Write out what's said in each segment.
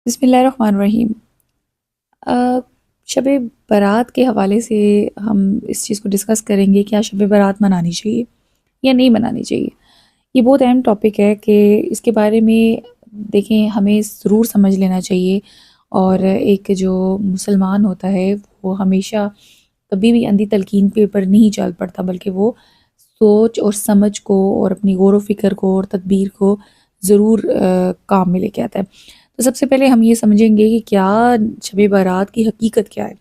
بسم اللہ الرحمن الرحیم۔ شب برات کے حوالے سے ہم اس چیز کو ڈسکس کریں گے، کیا شب برات منانی چاہیے یا نہیں منانی چاہیے۔ یہ بہت اہم ٹاپک ہے کہ اس کے بارے میں دیکھیں ہمیں ضرور سمجھ لینا چاہیے، اور ایک جو مسلمان ہوتا ہے وہ ہمیشہ کبھی بھی اندھی تلقین کے اوپر نہیں چل پڑتا، بلکہ وہ سوچ اور سمجھ کو اور اپنی غور و فکر کو اور تدبیر کو ضرور کام میں لے کے آتا ہے۔ تو سب سے پہلے ہم یہ سمجھیں گے کہ کیا شب برات کی حقیقت کیا ہے۔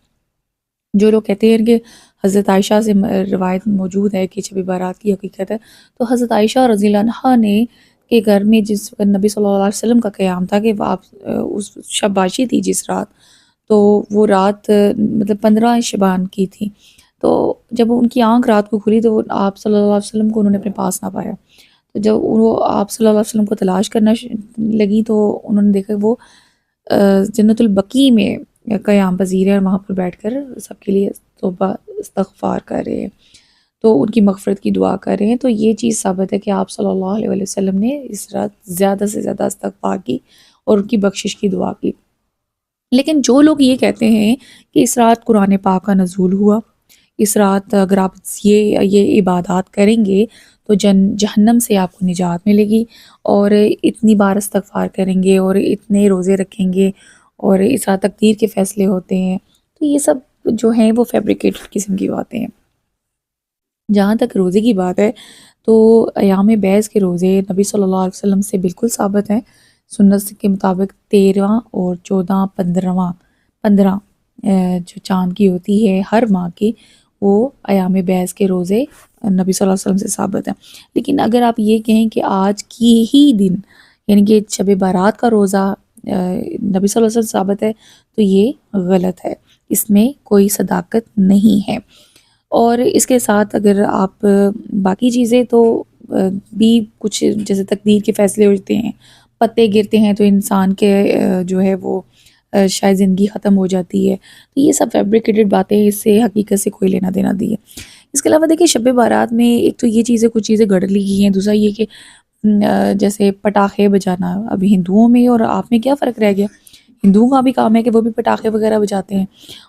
جو لوگ کہتے ہیں کہ حضرت عائشہ سے روایت موجود ہے کہ شب برات کی حقیقت ہے، تو حضرت عائشہ رضی اللہ عنہا نے کے گھر میں جس وقت نبی صلی اللہ علیہ وسلم کا قیام تھا کہ آپ اس شب باشی تھی جس رات، تو وہ رات مطلب 15 شبان کی تھی۔ تو جب ان کی آنکھ رات کو کھلی تو وہ آپ صلی اللہ علیہ وسلم کو انہوں نے اپنے پاس نہ پایا۔ تو جب وہ آپ صلی اللہ علیہ وسلم کو تلاش کرنا لگی تو انہوں نے دیکھا وہ جنت البقیع میں قیام پذیر ہے، اور وہاں پر بیٹھ کر سب کے لیے توبہ استغفار کر رہے ہیں، تو ان کی مغفرت کی دعا کر رہے ہیں۔ تو یہ چیز ثابت ہے کہ آپ صلی اللہ علیہ وسلم نے اس رات زیادہ سے زیادہ استغفار کی اور ان کی بخشش کی دعا کی۔ لیکن جو لوگ یہ کہتے ہیں کہ اس رات قرآن پاک کا نزول ہوا، اس رات اگر آپ یہ عبادات کریں گے تو جہنم سے آپ کو نجات ملے گی، اور اتنی بار استغفار کریں گے اور اتنے روزے رکھیں گے اور اس رات تقدیر کے فیصلے ہوتے ہیں، تو یہ سب جو ہیں وہ فیبریکیٹڈ قسم کی باتیں ہیں۔ جہاں تک روزے کی بات ہے تو ایام بیض کے روزے نبی صلی اللہ علیہ وسلم سے بالکل ثابت ہیں۔ سنت کے مطابق 13 اور 14 15 جو چاند کی ہوتی ہے ہر ماہ کی، وہ ایام بیض کے روزے نبی صلی اللہ علیہ وسلم سے ثابت ہیں۔ لیکن اگر آپ یہ کہیں کہ آج کی ہی دن یعنی کہ شب برات کا روزہ نبی صلی اللہ علیہ وسلم سے ثابت ہے، تو یہ غلط ہے، اس میں کوئی صداقت نہیں ہے۔ اور اس کے ساتھ اگر آپ باقی چیزیں تو بھی کچھ جیسے تقدیر کے فیصلے ہوتے ہیں، پتے گرتے ہیں تو انسان کے جو ہے وہ شاید زندگی ختم ہو جاتی ہے، تو یہ سب فیبریکیٹڈ باتیں، اس سے حقیقت سے کوئی لینا دینا نہیں ہے۔ اس کے علاوہ دیکھیں شب بارات میں ایک تو یہ چیزیں کچھ چیزیں گڑھ لی گئی ہیں، دوسرا یہ کہ جیسے پٹاخے بجانا، اب ہندوؤں میں اور آپ میں کیا فرق رہ گیا؟ ہندوؤں کا بھی کام ہے کہ وہ بھی پٹاخے وغیرہ بجاتے ہیں،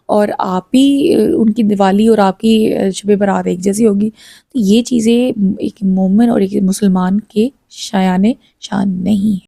اور آپ بھی ان کی دیوالی اور آپ کی شب برات ایک جیسی ہوگی، تو یہ چیزیں ایک مومن اور ایک مسلمان کے شایان شان نہیں ہیں۔